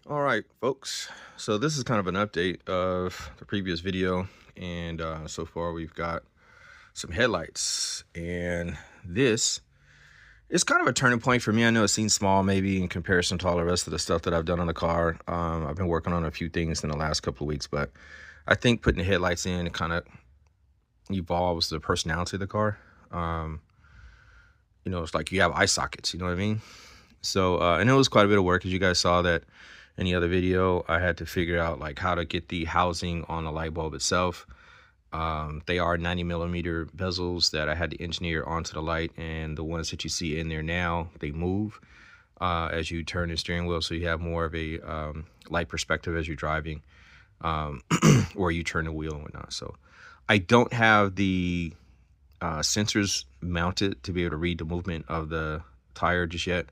All right, folks. So this is kind of an update of the previous video, and so far we've got some headlights, and this is kind of a turning point for me. I know it seems small, maybe in comparison to all the rest of the stuff that I've done on the car. I've been working on a few things in the last couple of weeks, but I think putting the headlights in, it kind of evolves the personality of the car. Um, it's like you have eye sockets. You know what I mean? So, and it was quite a bit of work, as you guys saw that in the other video. I had to figure out like how to get the housing on the light bulb itself. They are 90mm bezels that I had to engineer onto the light, and the ones that you see in there now, they move as you turn the steering wheel, so you have more of a light perspective as you're driving, or you turn the wheel and whatnot. So I don't have the sensors mounted to be able to read the movement of the tire just yet.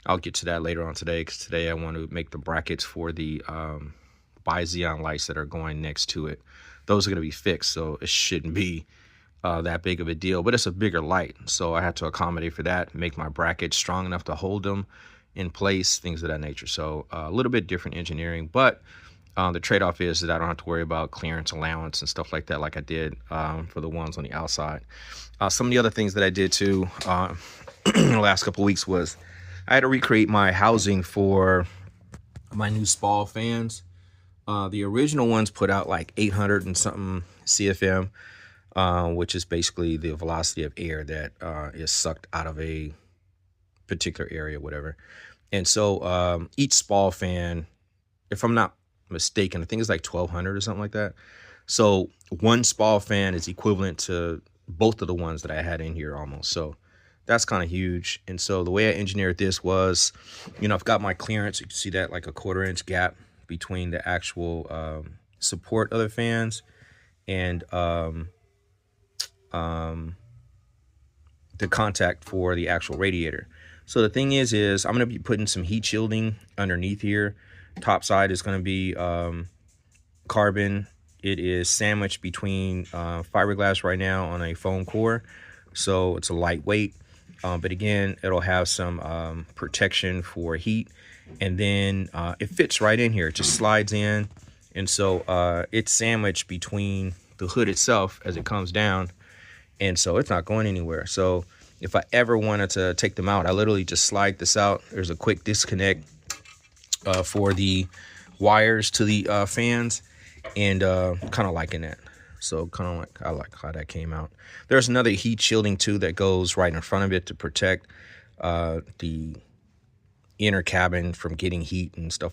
I'll get to that later on today, because today I want to make the brackets for the bi-xenon lights that are going next to it. Those are going to be fixed, so it shouldn't be that big of a deal, but it's a bigger light, so I had to accommodate for that, make my brackets strong enough to hold them in place, things of that nature. So a little bit different engineering, but the trade-off is that I don't have to worry about clearance allowance and stuff like that like I did for the ones on the outside. Some of the other things that I did too in the last couple of weeks was I had to recreate my housing for my new Spall fans. The original ones put out like 800 and something CFM, which is basically the velocity of air that is sucked out of a particular area, whatever. And so each Spall fan, if I'm not mistaken, I think it's like 1200 or something like that. So one Spall fan is equivalent to both of the ones that I had in here almost. So that's kind of huge. And so the way I engineered this was, I've got my clearance. You can see that like a 1/4 inch gap between the actual support of the fans and the contact for the actual radiator. So the thing is I'm going to be putting some heat shielding underneath here. Top side is going to be carbon. It is sandwiched between fiberglass right now on a foam core, so it's a lightweight. But again, it'll have some protection for heat, and then it fits right in here. It just slides in, and so it's sandwiched between the hood itself as it comes down, and so it's not going anywhere. So if I ever wanted to take them out, I literally just slide this out. There's a quick disconnect for the wires to the fans, and kind of liking that. So kind of like, I like how that came out. There's another heat shielding too that goes right in front of it to protect the inner cabin from getting heat and stuff